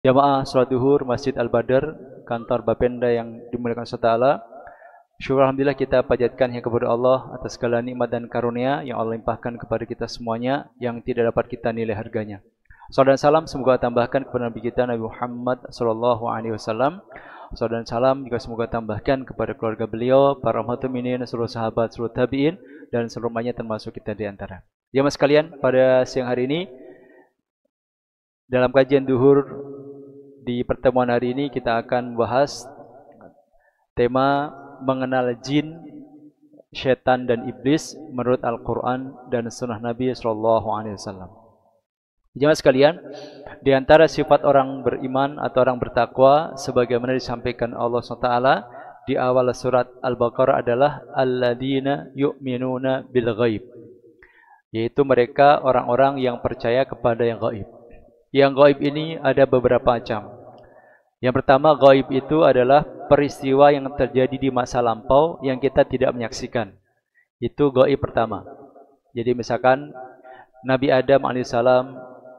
Jamaah salat duhur Masjid Al-Badr, kantor Bapenda yang dimuliakan Allah Ta'ala. Syukur alhamdulillah kita panjatkan kepada Allah atas segala nikmat dan karunia yang Allah limpahkan kepada kita semuanya yang tidak dapat kita nilai harganya. Salam dan salam semoga tambahkan kepada Nabi kita Nabi Muhammad sallallahu alaihi wasallam. Salam dan salam juga semoga tambahkan kepada keluarga beliau, para umat mukminin, seluruh sahabat, seluruh tabi'in dan seluruh umatnya termasuk kita di antara. Jamaah sekalian, pada siang hari ini dalam kajian duhur di pertemuan hari ini kita akan bahas tema mengenal jin, syaitan dan iblis menurut Al-Quran dan Sunnah Nabi Sallallahu Alaihi Wasallam. Jemaah sekalian, di antara sifat orang beriman atau orang bertakwa, sebagaimana disampaikan Allah SWT di awal surat Al-Baqarah adalah alladzina yu'minuna bil ghaib, yaitu mereka orang-orang yang percaya kepada yang gaib. Yang gaib ini ada beberapa macam. Yang pertama, gaib itu adalah peristiwa yang terjadi di masa lampau yang kita tidak menyaksikan. Itu gaib pertama. Jadi misalkan Nabi Adam alaihissalam,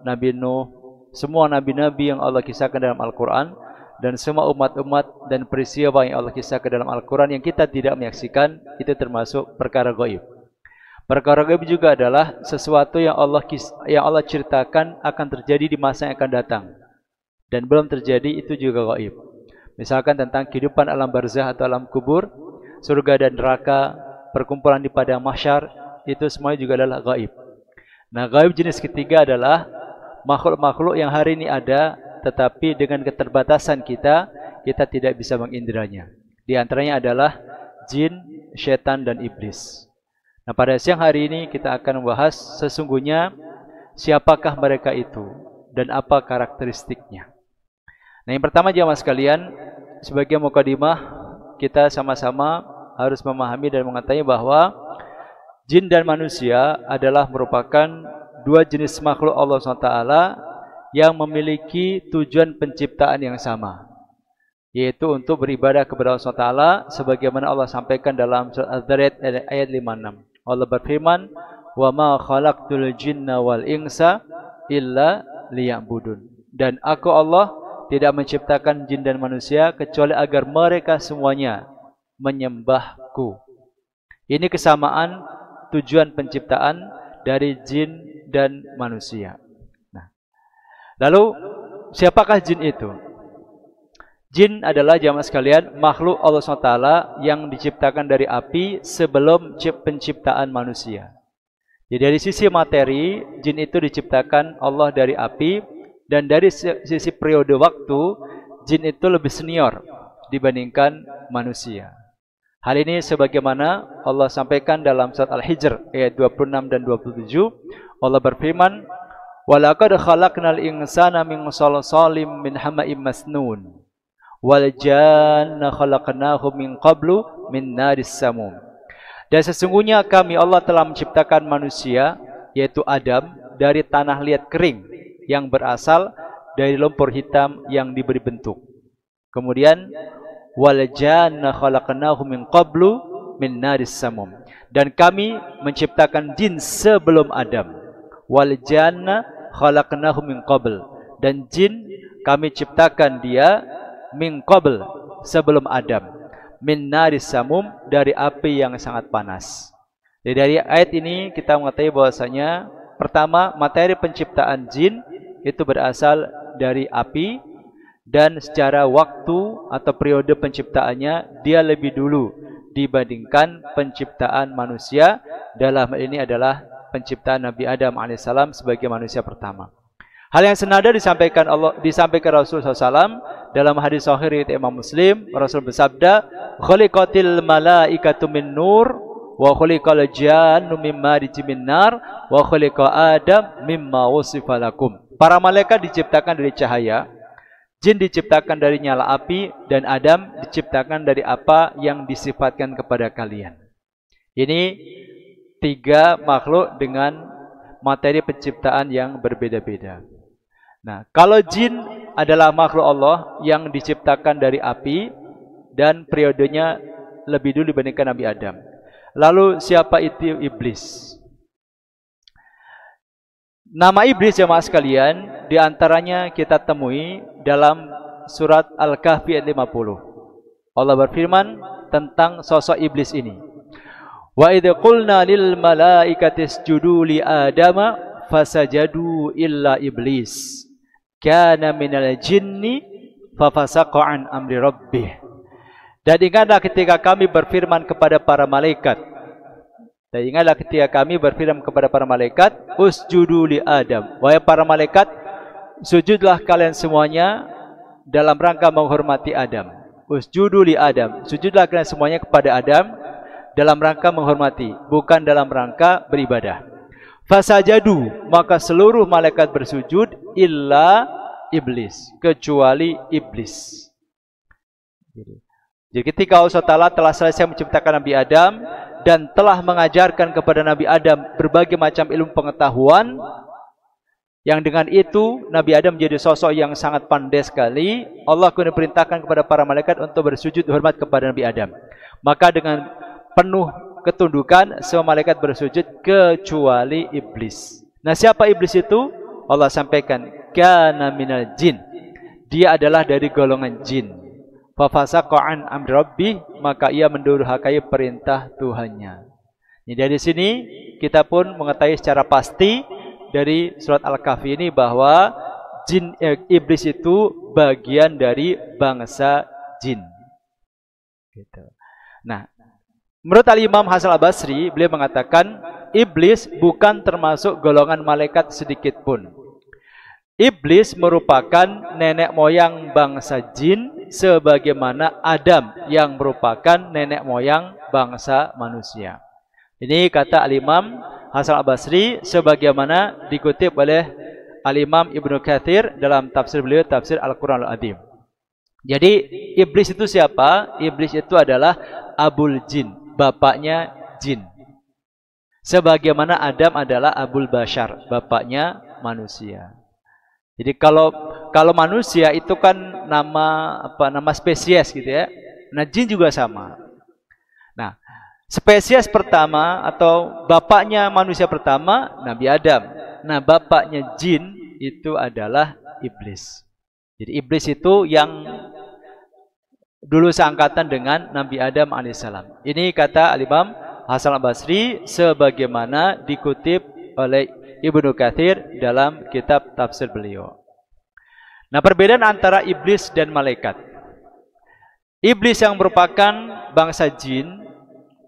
Nabi Nuh, semua nabi-nabi yang Allah kisahkan dalam Al-Quran, dan semua umat-umat dan peristiwa yang Allah kisahkan dalam Al-Quran yang kita tidak menyaksikan, itu termasuk perkara gaib. Perkara gaib juga adalah sesuatu yang Allah ceritakan akan terjadi di masa yang akan datang dan belum terjadi, itu juga gaib. Misalkan tentang kehidupan alam barzah atau alam kubur, surga dan neraka, perkumpulan di padang mahsyar, itu semuanya juga adalah gaib. Nah, gaib jenis ketiga adalah makhluk-makhluk yang hari ini ada, tetapi dengan keterbatasan kita tidak bisa menginderanya. Di antaranya adalah jin, syaitan dan iblis. Nah, pada siang hari ini kita akan membahas sesungguhnya siapakah mereka itu dan apa karakteristiknya. Nah, yang pertama jamaah sekalian, sebagai mukadimah kita sama-sama harus memahami dan mengetahui bahwa jin dan manusia adalah merupakan dua jenis makhluk Allah SWT yang memiliki tujuan penciptaan yang sama, yaitu untuk beribadah kepada Allah SWT, sebagaimana Allah sampaikan dalam surat Az-Zariyat ayat 56. Allah berfirman, "Wa ma khalaqtul jinna wal insa illa liya'budun." Dan aku Allah tidak menciptakan jin dan manusia kecuali agar mereka semuanya menyembahku. Ini kesamaan tujuan penciptaan dari jin dan manusia. Nah, lalu siapakah jin itu? Jin adalah jamaah sekalian makhluk Allah SWT yang diciptakan dari api sebelum penciptaan manusia. Jadi dari sisi materi, jin itu diciptakan Allah dari api, dan dari sisi periode waktu, jin itu lebih senior dibandingkan manusia. Hal ini sebagaimana Allah sampaikan dalam surat Al-Hijr ayat 26 dan 27. Allah berfirman, "Walaqad khalaqnal insana min shalsalin min hama'im masnun wal janna khalaqnahu min qablu min naris samum." Dan sesungguhnya kami Allah telah menciptakan manusia, yaitu Adam, dari tanah liat kering yang berasal dari lumpur hitam yang diberi bentuk. Kemudian wal janna khalaqnahu min qablu min naris samum. Dan kami menciptakan jin sebelum Adam. Wal janna khalaqnahu min qabl. Dan jin kami ciptakan dia min qabl, sebelum Adam, min naris samum, dari api yang sangat panas. Jadi dari ayat ini kita mengetahui bahwasanya pertama, materi penciptaan jin itu berasal dari api, dan secara waktu atau periode penciptaannya dia lebih dulu dibandingkan penciptaan manusia. Dalam hal ini adalah penciptaan Nabi Adam alaihissalam sebagai manusia pertama. Hal yang senada disampaikan Rasulullah SAW dalam hadis sahih riwayat Imam Muslim. Rasul bersabda, "Khuliqatil malaikatu min nur, wa khuliqal jannu min marijim min nar, wa khuliqa Adam mimma wusifa lakum." Para malaikat diciptakan dari cahaya, jin diciptakan dari nyala api, dan Adam diciptakan dari apa yang disifatkan kepada kalian. Ini tiga makhluk dengan materi penciptaan yang berbeda-beda. Nah, kalau jin adalah makhluk Allah yang diciptakan dari api dan periodenya lebih dulu dibandingkan Nabi Adam. Lalu siapa itu iblis? Nama iblis jemaah sekalian di antaranya kita temui dalam surat Al-Kahfi ayat 50. Allah berfirman tentang sosok iblis ini. Wa idh qulna lil malaikati isjudu li adama fasajadu illa iblis kana minal jinni fafasaqa an amri rabbih. Dan ingatlah ketika kami berfirman kepada para malaikat. Dan ingatlah ketika kami berfirman kepada para malaikat, usjudu li Adam. Wahai para malaikat, sujudlah kalian semuanya dalam rangka menghormati Adam. Usjudu li Adam. Sujudlah kalian semuanya kepada Adam dalam rangka menghormati, bukan dalam rangka beribadah. Fasajadu, maka seluruh malaikat bersujud illa iblis, kecuali iblis. Jadi ketika Allah SWT telah selesai menciptakan Nabi Adam dan telah mengajarkan kepada Nabi Adam berbagai macam ilmu pengetahuan, yang dengan itu Nabi Adam menjadi sosok yang sangat pandai sekali, Allah kemudian perintahkan kepada para malaikat untuk bersujud hormat kepada Nabi Adam. Maka dengan penuh ketundukan semua malaikat bersujud kecuali iblis. Nah, siapa iblis itu? Allah sampaikan, kana minal jin. Dia adalah dari golongan jin. Fafasaqa an amri rabbih, maka ia mendurhakai perintah Tuhannya. Jadi dari sini kita pun mengetahui secara pasti dari surat Al-Kahfi ini bahwa iblis itu bagian dari bangsa jin. Gitu. Nah, menurut Al-Imam Hasan Al-Basri, beliau mengatakan iblis bukan termasuk golongan malaikat sedikit pun. Iblis merupakan nenek moyang bangsa jin sebagaimana Adam yang merupakan nenek moyang bangsa manusia. Ini kata Al-Imam Hasan Al-Basri sebagaimana dikutip oleh Al-Imam Ibnu Katsir dalam tafsir beliau, tafsir Al-Qur'an Al-Azim. Jadi iblis itu siapa? Iblis itu adalah Abul Jin, bapaknya jin. Sebagaimana Adam adalah Abul Bashar, bapaknya manusia. Jadi kalau manusia itu kan nama spesies gitu ya. Nah, jin juga sama. Nah, spesies pertama atau bapaknya manusia pertama Nabi Adam. Nah, bapaknya jin itu adalah iblis. Jadi iblis itu yang dulu seangkatan dengan Nabi Adam alaihissalam. Ini kata Al-Imam Hasan Al-Basri sebagaimana dikutip oleh Ibnu Katsir dalam kitab tafsir beliau. Nah, perbedaan antara iblis dan malaikat. Iblis yang merupakan bangsa jin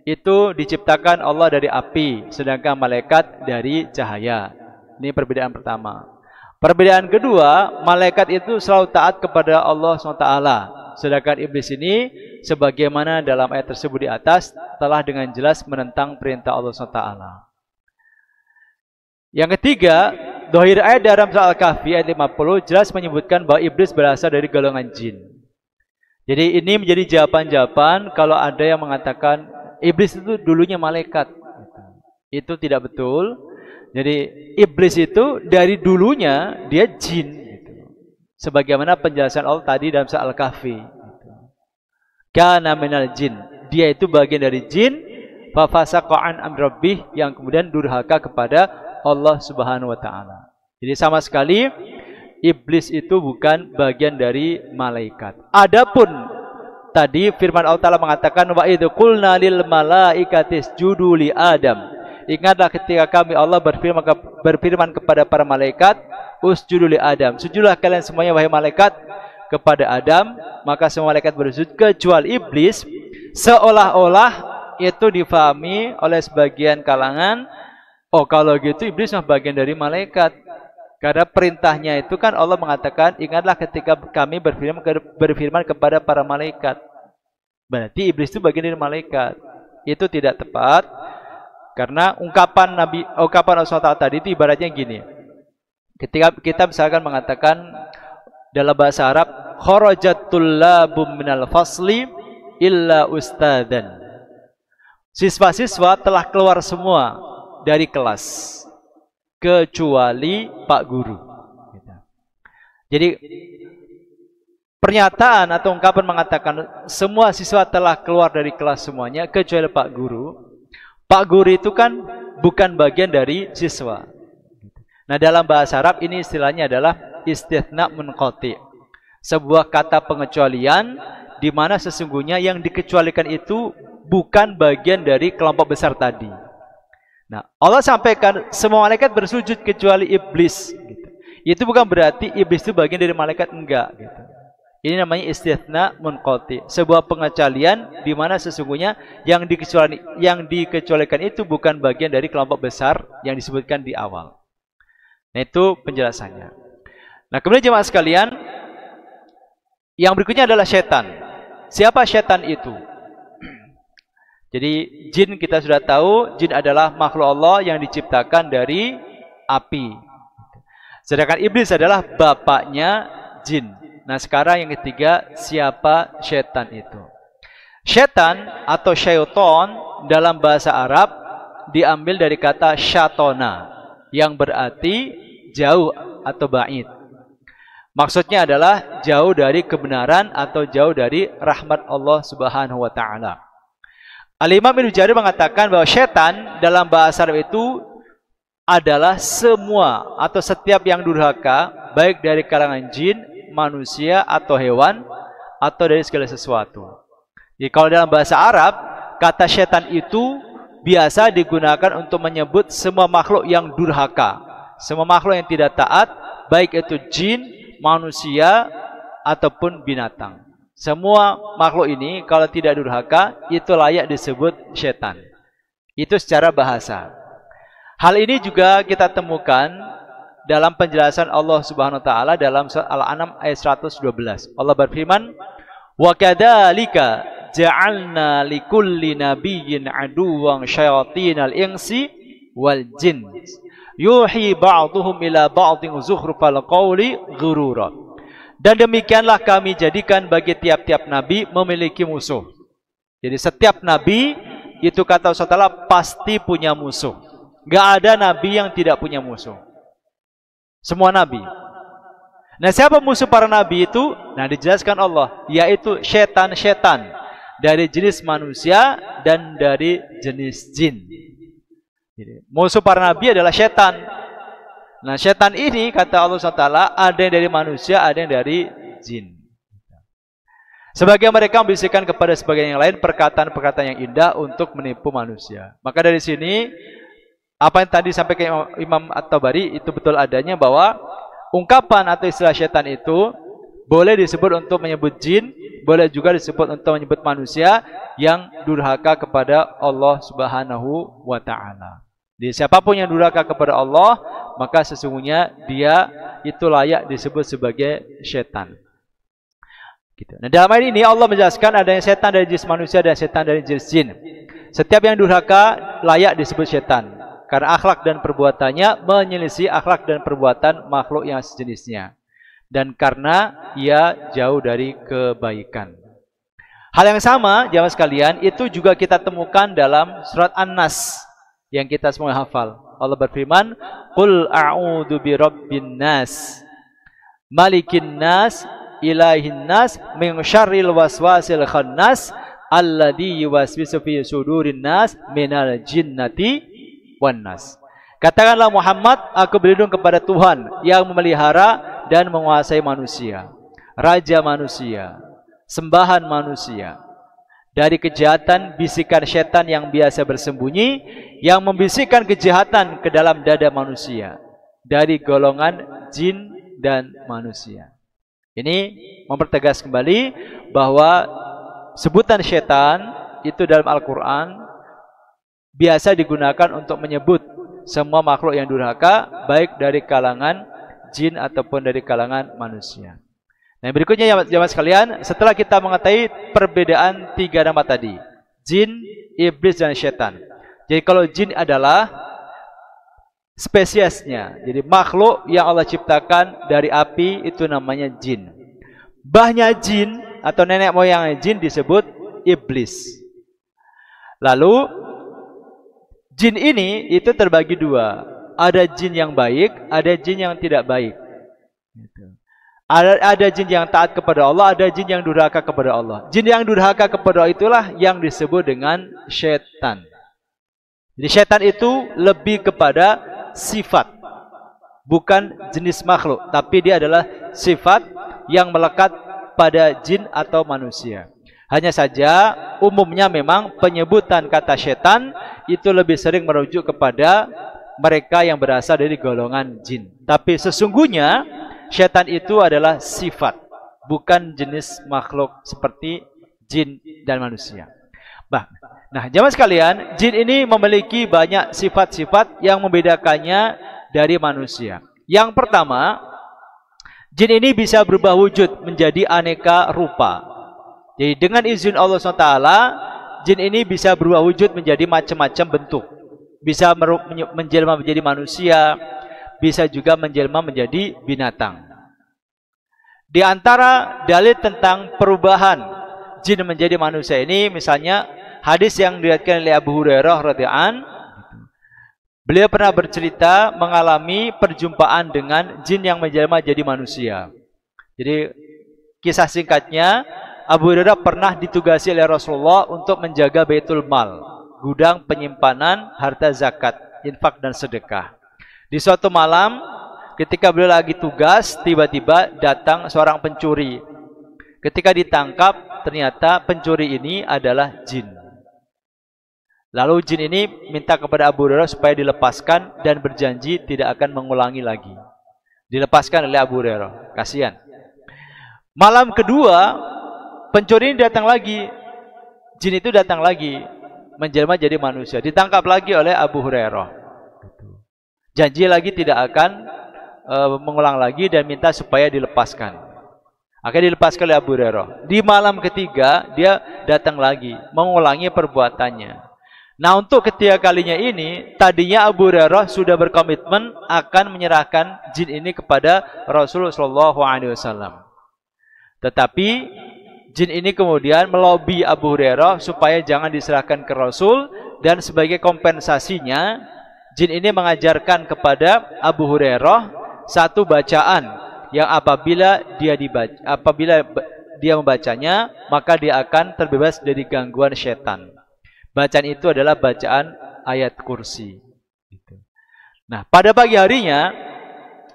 itu diciptakan Allah dari api, sedangkan malaikat dari cahaya. Ini perbedaan pertama. Perbedaan kedua, malaikat itu selalu taat kepada Allah SWT. Sedangkan iblis ini sebagaimana dalam ayat tersebut di atas telah dengan jelas menentang perintah Allah SWT. Yang ketiga, dohir ayat dalam surah Al-Kahfi ayat 50 jelas menyebutkan bahwa iblis berasal dari golongan jin. Jadi ini menjadi jawaban-jawaban kalau ada yang mengatakan iblis itu dulunya malaikat. Itu tidak betul. Jadi iblis itu dari dulunya dia jin. Sebagaimana penjelasan Allah tadi dalam surah Al-Kahfi. Kana minal jin. Dia itu bagian dari jin. Fafasaqa an amri rabbih, yang kemudian durhaka kepada Allah Subhanahu wa taala. Jadi sama sekali iblis itu bukan bagian dari malaikat. Adapun tadi firman Allah Taala mengatakan wa idz qulna lil malaikati isjudu li Adam. Ingatlah ketika kami Allah berfirman kepada para malaikat, usjudu li Adam. Sujudlah kalian semuanya wahai malaikat kepada Adam, maka semua malaikat bersujud kecuali iblis, seolah-olah itu difahami oleh sebagian kalangan. Oh, kalau gitu iblis mah bagian dari malaikat. Karena perintahnya itu kan Allah mengatakan, ingatlah ketika kami berfirman kepada para malaikat. Berarti iblis itu bagian dari malaikat. Itu tidak tepat. Karena ungkapan Allah SWT tadi itu ibaratnya gini. Ketika kita misalkan mengatakan dalam bahasa Arab, kharajatul labum minal fasli illa ustadan. Siswa-siswa telah keluar semua dari kelas kecuali Pak Guru. Jadi pernyataan atau ungkapan mengatakan semua siswa telah keluar dari kelas semuanya kecuali Pak Guru. Pak Guru itu kan bukan bagian dari siswa. Nah, dalam bahasa Arab ini istilahnya adalah istitsna munqati. Sebuah kata pengecualian di mana sesungguhnya yang dikecualikan itu bukan bagian dari kelompok besar tadi. Nah, Allah sampaikan semua malaikat bersujud kecuali iblis. Gitu. Itu bukan berarti iblis itu bagian dari malaikat, enggak. Gitu. Ini namanya istitsna munqati, sebuah pengecualian di mana sesungguhnya yang dikecualikan itu bukan bagian dari kelompok besar yang disebutkan di awal. Nah, itu penjelasannya. Nah, kemudian jemaah sekalian, yang berikutnya adalah setan. Siapa setan itu? Jadi jin kita sudah tahu, jin adalah makhluk Allah yang diciptakan dari api. Sedangkan iblis adalah bapaknya jin. Nah, sekarang yang ketiga, siapa setan itu? Setan atau syaiton dalam bahasa Arab diambil dari kata syatona yang berarti jauh atau ba'id. Maksudnya adalah jauh dari kebenaran atau jauh dari rahmat Allah Subhanahu wa taala. Al-Imam Ibnu Jarir mengatakan bahwa setan dalam bahasa Arab itu adalah semua atau setiap yang durhaka, baik dari kalangan jin, manusia atau hewan atau dari segala sesuatu. Jadi kalau dalam bahasa Arab, kata setan itu biasa digunakan untuk menyebut semua makhluk yang durhaka, semua makhluk yang tidak taat, baik itu jin, manusia ataupun binatang. Semua makhluk ini kalau tidak durhaka itu layak disebut setan. Itu secara bahasa. Hal ini juga kita temukan dalam penjelasan Allah Subhanahu wa taala dalam surat Al-An'am ayat 112. Allah berfirman, "Wa kadzalika ja'alna likulli nabiyyin aduwwan syayatinal insi wal jin yuhi ba'dhum ila ba'dhin zukhrufal qawli ghurura." Dan demikianlah kami jadikan bagi tiap-tiap nabi memiliki musuh. Jadi setiap nabi itu kata Allah Ta'ala pasti punya musuh. Enggak ada nabi yang tidak punya musuh. Semua nabi. Nah, siapa musuh para nabi itu? Nah, dijelaskan Allah, yaitu setan-setan dari jenis manusia dan dari jenis jin. Jadi, musuh para nabi adalah setan. Nah, setan ini kata Allah SWT, ada yang dari manusia, ada yang dari jin. Sebagian mereka membisikkan kepada sebagian yang lain perkataan-perkataan yang indah untuk menipu manusia. Maka dari sini apa yang tadi disampaikan Imam At-Tabari itu betul adanya, bahwa ungkapan atau istilah setan itu boleh disebut untuk menyebut jin, boleh juga disebut untuk menyebut manusia yang durhaka kepada Allah Subhanahu wa taala. Jadi siapapun yang durhaka kepada Allah, maka sesungguhnya dia itu layak disebut sebagai setan. Gitu. Nah, dalam ayat ini Allah menjelaskan adanya setan dari jenis manusia dan setan dari jenis jin. Setiap yang durhaka layak disebut setan. Karena akhlak dan perbuatannya menyelisih akhlak dan perbuatan makhluk yang sejenisnya. Dan karena ia jauh dari kebaikan. Hal yang sama, jamaah sekalian, itu juga kita temukan dalam surat An-Nas yang kita semua hafal. Allah berfirman, "Qul a'udzu birabbin nas, malikin nas, ilahin nas, min syarril waswasil khannas, alladzi yuwaswisu fi sudurin nas minal jinnati wannas." Katakanlah Muhammad, aku berlindung kepada Tuhan yang memelihara dan menguasai manusia, raja manusia, sembahan manusia, dari kejahatan bisikan setan yang biasa bersembunyi, yang membisikkan kejahatan ke dalam dada manusia, dari golongan jin dan manusia. Ini mempertegas kembali bahwa sebutan setan itu dalam Al-Quran biasa digunakan untuk menyebut semua makhluk yang durhaka, baik dari kalangan jin ataupun dari kalangan manusia. Nah, berikutnya jamaah sekalian, setelah kita mengetahui perbedaan tiga nama tadi, jin, iblis, dan setan. Jadi kalau jin adalah spesiesnya, jadi makhluk yang Allah ciptakan dari api, itu namanya jin. Bahnya jin atau nenek moyangnya jin disebut iblis. Lalu jin ini itu terbagi dua. Ada jin yang baik, ada jin yang tidak baik. Ada jin yang taat kepada Allah, ada jin yang durhaka kepada Allah. Jin yang durhaka kepada Allah itulah yang disebut dengan setan. Jadi setan itu lebih kepada sifat. bukan jenis makhluk, tapi dia adalah sifat yang melekat pada jin atau manusia. Hanya saja umumnya memang penyebutan kata setan itu lebih sering merujuk kepada mereka yang berasal dari golongan jin. Tapi sesungguhnya setan itu adalah sifat, bukan jenis makhluk seperti jin dan manusia. Nah, jamaah sekalian, jin ini memiliki banyak sifat-sifat yang membedakannya dari manusia. Yang pertama, jin ini bisa berubah wujud menjadi aneka rupa. Jadi dengan izin Allah SWT, jin ini bisa berubah wujud menjadi macam-macam bentuk. Bisa menjelma menjadi manusia, bisa juga menjelma menjadi binatang. Di antara dalil tentang perubahan jin menjadi manusia ini, misalnya hadis yang diriwayatkan oleh Abu Hurairah radhiyallahu anhu, beliau pernah bercerita mengalami perjumpaan dengan jin yang menjelma jadi manusia. Jadi kisah singkatnya, Abu Hurairah pernah ditugasi oleh Rasulullah untuk menjaga Baitul Mal, gudang penyimpanan harta zakat, infak dan sedekah. Di suatu malam ketika beliau lagi tugas, tiba-tiba datang seorang pencuri. Ketika ditangkap, ternyata pencuri ini adalah jin. Lalu jin ini minta kepada Abu Hurairah supaya dilepaskan dan berjanji tidak akan mengulangi lagi. Dilepaskan oleh Abu Hurairah. Kasihan. Malam kedua, pencuri ini datang lagi. Jin itu datang lagi, menjelma jadi manusia. Ditangkap lagi oleh Abu Hurairah. Janji lagi tidak akan mengulang lagi dan minta supaya dilepaskan. Akhirnya dilepaskan oleh Abu Hurairah. Di malam ketiga, dia datang lagi, mengulangi perbuatannya. Nah, untuk ketiga kalinya ini, tadinya Abu Hurairah sudah berkomitmen akan menyerahkan jin ini kepada Rasulullah SAW. Tetapi jin ini kemudian melobi Abu Hurairah supaya jangan diserahkan ke Rasul, dan sebagai kompensasinya, jin ini mengajarkan kepada Abu Hurairah satu bacaan yang apabila dia membacanya, maka dia akan terbebas dari gangguan setan. Bacaan itu adalah bacaan ayat kursi. Nah, pada pagi harinya,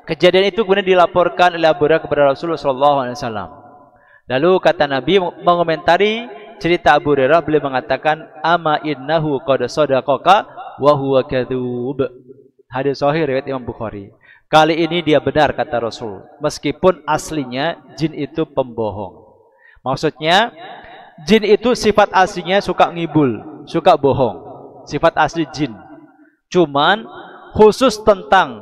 kejadian itu kemudian dilaporkan oleh Abu Hurairah kepada Rasulullah SAW. Lalu kata Nabi mengomentari cerita Abu Hurairah, beliau mengatakan, "Ama innahu qad sadaqaka wa huwa kadzub." Hadis sahih riwayat Imam Bukhari. Kali ini dia benar, kata Rasul, meskipun aslinya jin itu pembohong. Maksudnya, jin itu sifat aslinya suka ngibul, suka bohong. Sifat asli jin. Cuman khusus tentang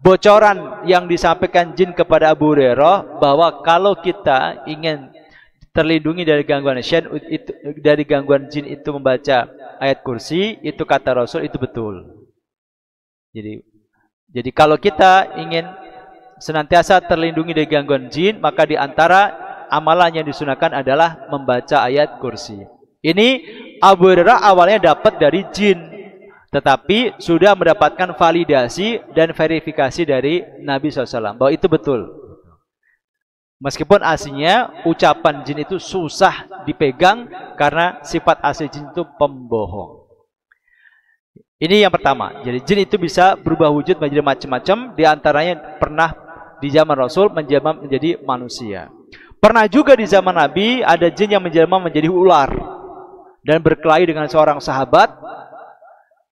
bocoran yang disampaikan jin kepada Abu Hurairah, bahwa kalau kita ingin terlindungi dari gangguan jin itu membaca ayat kursi, itu kata Rasul itu betul. Jadi kalau kita ingin senantiasa terlindungi dari gangguan jin, maka di antara amalan yang disunahkan adalah membaca ayat kursi. Ini Abu Hurairah awalnya dapat dari jin, tetapi sudah mendapatkan validasi dan verifikasi dari Nabi SAW bahwa itu betul. Meskipun aslinya ucapan jin itu susah dipegang karena sifat asli jin itu pembohong. Ini yang pertama. Jadi jin itu bisa berubah wujud menjadi macam-macam. Di antaranya pernah di zaman Rasul menjelma menjadi manusia. Pernah juga di zaman Nabi ada jin yang menjelma menjadi ular dan berkelahi dengan seorang sahabat,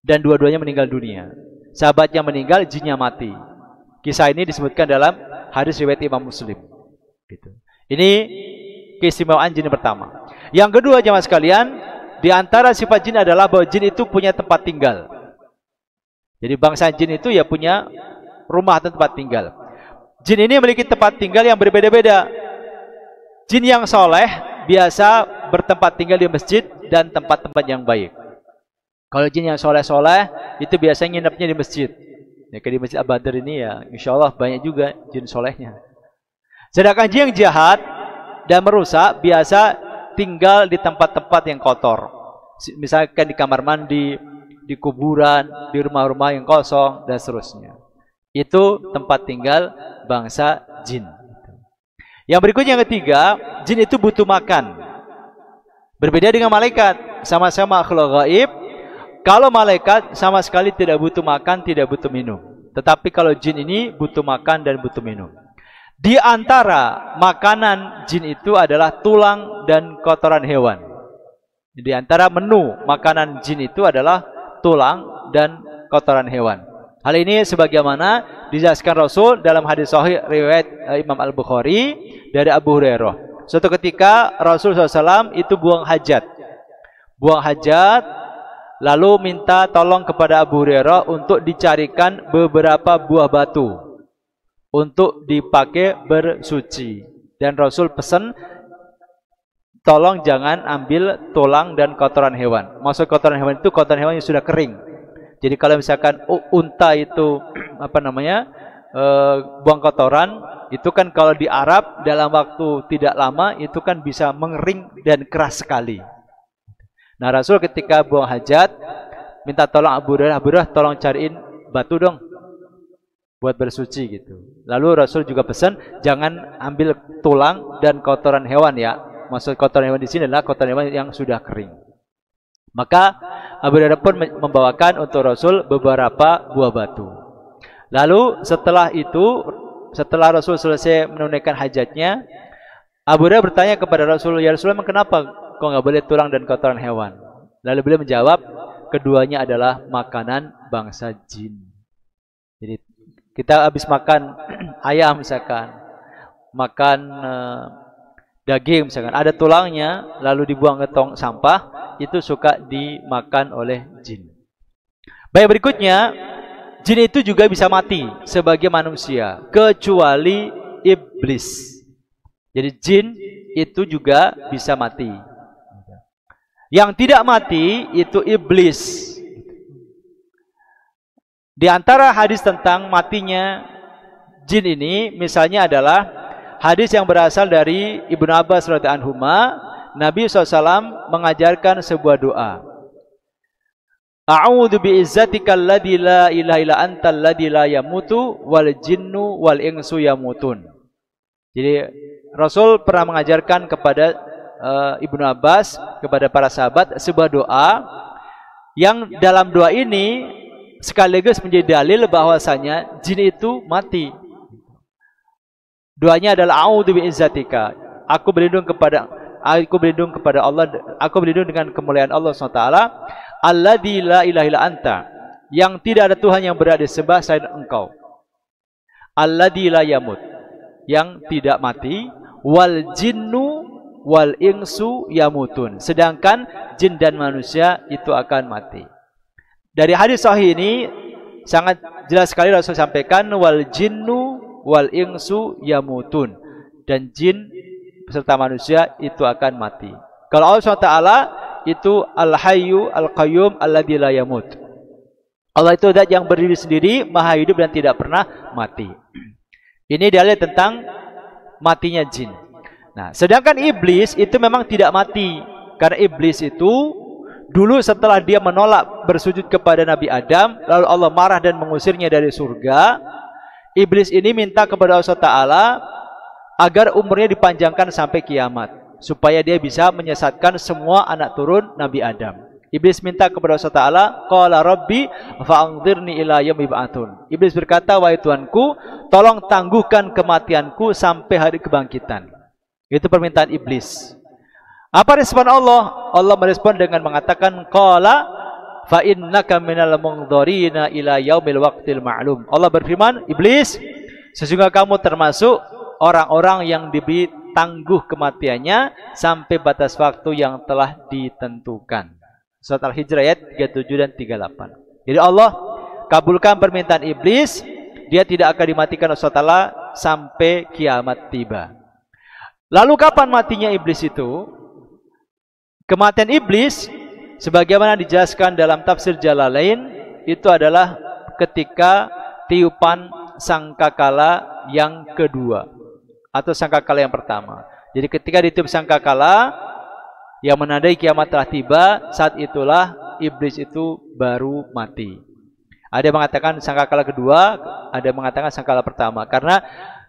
dan dua-duanya meninggal dunia. Sahabatnya meninggal, jinnya mati. Kisah ini disebutkan dalam hadis riwayat Imam Muslim. Ini keistimewaan jin yang pertama. Yang kedua, jemaah sekalian, di antara sifat jin adalah bahwa jin itu punya tempat tinggal. Jadi bangsa jin itu ya punya rumah atau tempat tinggal. Jin ini memiliki tempat tinggal yang berbeda-beda. Jin yang soleh biasa bertempat tinggal di masjid dan tempat-tempat yang baik. Kalau jin yang soleh-soleh itu biasanya nginepnya di masjid. Ya, kayak di Masjid Al-Badr ini ya, insya Allah banyak juga jin solehnya. Sedangkan jin yang jahat dan merusak biasa tinggal di tempat-tempat yang kotor. Misalkan di kamar mandi, di kuburan, di rumah-rumah yang kosong, dan seterusnya. Itu tempat tinggal bangsa jin. Yang berikutnya, yang ketiga, jin itu butuh makan. Berbeda dengan malaikat, sama-sama makhluk gaib. Kalau malaikat sama sekali tidak butuh makan, tidak butuh minum. Tetapi kalau jin ini butuh makan dan butuh minum. Di antara makanan jin itu adalah tulang dan kotoran hewan. Di antara menu makanan jin itu adalah tulang dan kotoran hewan. Hal ini sebagaimana dijelaskan Rasul dalam hadis sahih riwayat Imam Al-Bukhari dari Abu Hurairah. Suatu ketika Rasul SAW itu buang hajat. Buang hajat, lalu minta tolong kepada Abu Hurairah untuk dicarikan beberapa buah batu untuk dipakai bersuci. Dan Rasul pesan, tolong jangan ambil tulang dan kotoran hewan. Maksud kotoran hewan itu kotoran hewan yang sudah kering. Jadi kalau misalkan unta itu buang kotoran, itu kan kalau di Arab dalam waktu tidak lama itu kan bisa mengering dan keras sekali. Nah, Rasul ketika buang hajat minta tolong Abu Hurairah, tolong cariin batu dong buat bersuci gitu. Lalu Rasul juga pesan jangan ambil tulang dan kotoran hewan ya. Maksud kotoran hewan di sini adalah kotoran hewan yang sudah kering. Maka Abu Hurairah pun membawakan untuk Rasul beberapa buah batu. Lalu setelah itu, setelah Rasul selesai menunaikan hajatnya, Abu Hurairah bertanya kepada Rasul, "Ya Rasulullah, kenapa kok nggak boleh tulang dan kotoran hewan?" Lalu beliau menjawab, keduanya adalah makanan bangsa jin. Jadi kita habis makan ayam misalkan, makan daging misalkan, ada tulangnya lalu dibuang ke tong sampah, itu suka dimakan oleh jin. Baik, berikutnya, jin itu juga bisa mati sebagai manusia kecuali iblis. Jadi jin itu juga bisa mati. Yang tidak mati itu iblis. Di antara hadis tentang matinya jin ini misalnya adalah hadis yang berasal dari Ibnu Abbas radhiyallahu anhu. Nabi SAW mengajarkan sebuah doa. A'udzu bi'izzatikal ladzi la ilaha illa antal ladzi la yamutu wal jinnu wal insu yamutun. Jadi Rasul pernah mengajarkan kepada Ibnu Abbas, kepada para sahabat sebuah doa yang dalam doa ini sekaligus menjadi dalil bahwasanya jin itu mati. Doanya adalah a'udzu bi'izzatika. Aku berlindung kepada Allah, aku berlindung dengan kemuliaan Allah SWT. Alladzi la ilaha illa anta, yang tidak ada Tuhan yang berhak disembah selain Engkau. Alladzi la yamut, yang tidak mati. Wal jinnu wal insu yamutun, sedangkan jin dan manusia itu akan mati. Dari hadis sahih ini sangat jelas sekali Rasul sampaikan wal jinnu wal insu yamutun, dan jin beserta manusia itu akan mati. Kalau Allah SWT itu al-hayyu al-qayyum alladzi la yamut. Allah itu zat yang berdiri sendiri, maha hidup dan tidak pernah mati. Ini dalil tentang matinya jin. Nah, sedangkan iblis itu memang tidak mati, karena iblis itu dulu setelah dia menolak bersujud kepada Nabi Adam, lalu Allah marah dan mengusirnya dari surga. Iblis ini minta kepada Allah Ta'ala agar umurnya dipanjangkan sampai kiamat, supaya dia bisa menyesatkan semua anak turun Nabi Adam. Iblis minta kepada Allah Ta'ala, qala rabbi fa'anzirni ila yaumi yub'atsun. Iblis berkata, wahai Tuhanku, tolong tangguhkan kematianku sampai hari kebangkitan. Itu permintaan iblis. Apa respon Allah? Allah merespon dengan mengatakan qala fa innaka minal mundzarina ila yaumil waqtil ma'lum. Allah berfirman, iblis, sesungguhnya kamu termasuk orang-orang yang diberi tangguh kematiannya sampai batas waktu yang telah ditentukan. Surat Al-Hijr ayat 37 dan 38. Jadi Allah kabulkan permintaan iblis, dia tidak akan dimatikan Allah sampai kiamat tiba. Lalu kapan matinya iblis itu? Kematian iblis sebagaimana dijelaskan dalam tafsir Jalalain itu adalah ketika tiupan sangkakala yang kedua atau sangkakala yang pertama. Jadi ketika ditiup sangkakala yang menandai kiamat telah tiba, saat itulah iblis itu baru mati. Ada yang mengatakan sangkakala kedua, ada yang mengatakan sangkakala pertama. Karena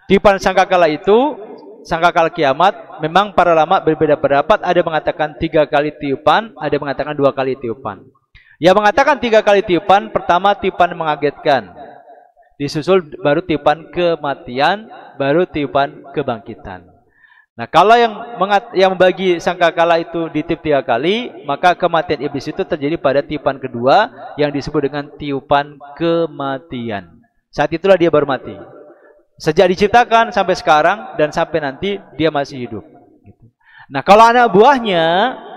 tiupan sangkakala itu, sangkakala kiamat, memang para ulama berbeda pendapat. Ada yang mengatakan 3 kali tiupan, ada yang mengatakan 2 kali tiupan. Yang mengatakan 3 kali tiupan, pertama tiupan mengagetkan, disusul baru tiupan kematian, baru tiupan kebangkitan. Nah, kalau yang membagi sangkakala itu ditiup 3 kali, maka kematian iblis itu terjadi pada tiupan kedua yang disebut dengan tiupan kematian. Saat itulah dia baru mati. Sejak diciptakan sampai sekarang dan sampai nanti dia masih hidup. Nah, kalau anak buahnya,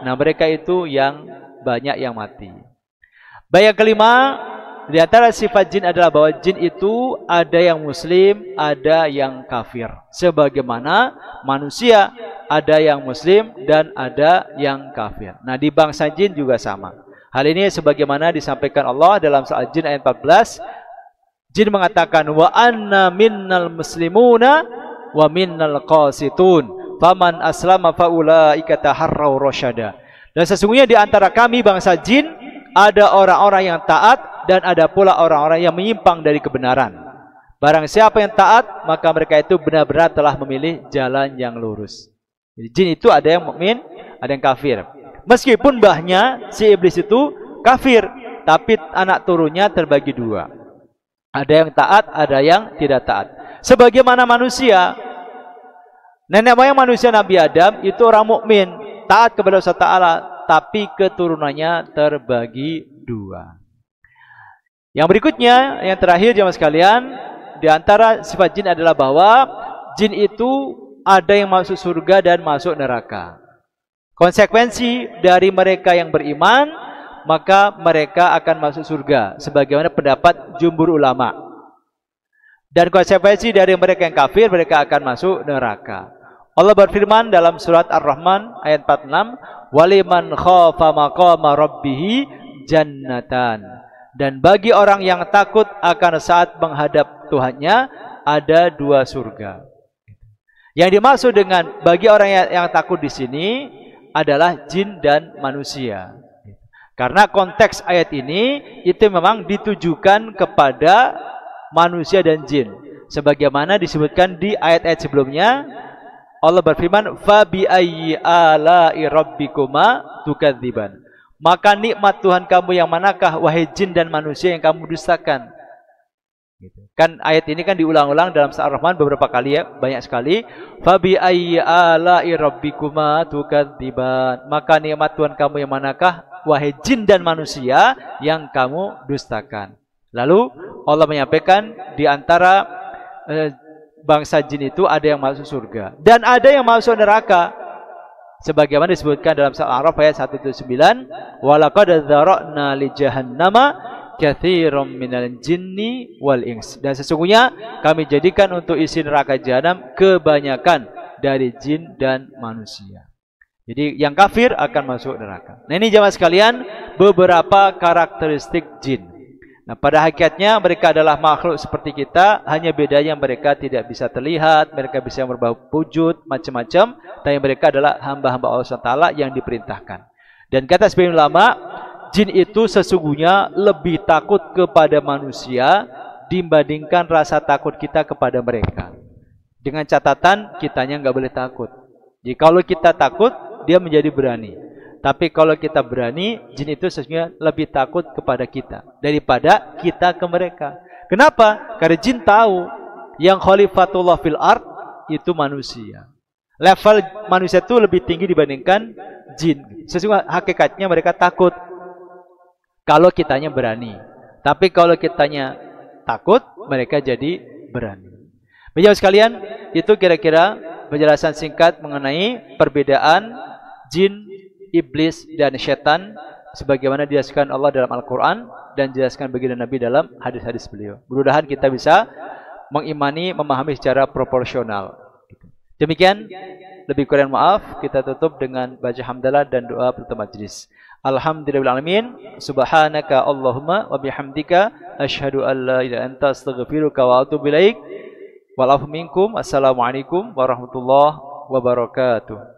nah mereka itu yang banyak yang mati. Baik, yang kelima, di antara sifat jin adalah bahwa jin itu ada yang muslim, ada yang kafir. Sebagaimana manusia ada yang muslim dan ada yang kafir. Nah, di bangsa jin juga sama. Hal ini sebagaimana disampaikan Allah dalam surah Jin ayat 14. Jin mengatakan, wa anna minnal muslimuna wa minnal qasitun. Faman aslama faulaika taharraw rasyada. Dan sesungguhnya di antara kami bangsa jin ada orang-orang yang taat dan ada pula orang-orang yang menyimpang dari kebenaran. Barang siapa yang taat, maka mereka itu benar-benar telah memilih jalan yang lurus. Jadi jin itu ada yang mukmin, ada yang kafir. Meskipun mbahnya si iblis itu kafir, tapi anak turunnya terbagi 2. Ada yang taat, ada yang tidak taat. Sebagaimana manusia, nenek moyang manusia Nabi Adam itu orang mukmin, taat kepada Allah Taala, tapi keturunannya terbagi 2. Yang berikutnya, yang terakhir jemaah sekalian, di antara sifat jin adalah bahwa jin itu ada yang masuk surga dan masuk neraka. Konsekuensi dari mereka yang beriman, maka mereka akan masuk surga, sebagaimana pendapat jumhur ulama. Dan konsekuensi dari mereka yang kafir, mereka akan masuk neraka. Allah berfirman dalam surat Ar-Rahman ayat 46, "Waliman khafa maqama rabbih jannatan." Dan bagi orang yang takut akan saat menghadap Tuhannya ada 2 surga. Yang dimaksud dengan bagi orang yang takut di sini adalah jin dan manusia. Karena konteks ayat ini itu memang ditujukan kepada manusia dan jin. Sebagaimana disebutkan di ayat-ayat sebelumnya, Allah berfirman, "Fabi ayyi ala'i rabbikuma tukadziban." Maka nikmat Tuhan kamu yang manakah wahai jin dan manusia yang kamu dustakan? Kan ayat ini kan diulang-ulang dalam surah Ar-Rahman beberapa kali ya, banyak sekali. Fabi ayyi ala'i rabbikuma tukadziban. Maka nikmat Tuhan kamu yang manakah wahai jin dan manusia yang kamu dustakan? Lalu Allah menyampaikan di antara bangsa jin itu ada yang masuk surga dan ada yang masuk neraka. Sebagaimana disebutkan dalam surah Al-A'raf ayat 179, "Walaqad dzara'na li jahannama katsiran minal jinni wal ins." Dan sesungguhnya kami jadikan untuk isi neraka jahanam kebanyakan dari jin dan manusia. Jadi yang kafir akan masuk neraka. Nah, ini jemaah sekalian beberapa karakteristik jin. Nah, pada hakikatnya mereka adalah makhluk seperti kita, hanya bedanya mereka tidak bisa terlihat, mereka bisa berbau wujud, macam-macam, tapi mereka adalah hamba-hamba Allah SWT yang diperintahkan. Dan kata sebagian ulama, jin itu sesungguhnya lebih takut kepada manusia dibandingkan rasa takut kita kepada mereka. Dengan catatan, kitanya nggak boleh takut. Jadi kalau kita takut, dia menjadi berani. Tapi kalau kita berani, jin itu sesungguhnya lebih takut kepada kita daripada kita ke mereka. Kenapa? Karena jin tahu yang khalifatullah fil ard itu manusia. Level manusia itu lebih tinggi dibandingkan jin. Sesungguhnya hakikatnya mereka takut kalau kitanya berani. Tapi kalau kitanya takut, mereka jadi berani. Bapak sekalian, itu kira-kira penjelasan singkat mengenai perbedaan jin, iblis dan setan sebagaimana dijelaskan Allah dalam Al-Quran dan dijelaskan baginda Nabi dalam hadis-hadis beliau. Mudah-mudahan kita bisa mengimani, memahami secara proporsional. Demikian, lebih kurang maaf, kita tutup dengan baca hamdalah dan doa penutup majelis. Alhamdulillahirrahmanirrahim. Subhanaka Allahumma wa bihamdika asyhadu an la ilaha illa anta astaghfiruka wa atubu ilaik. Wal afu minkum. Assalamualaikum warahmatullahi wabarakatuh.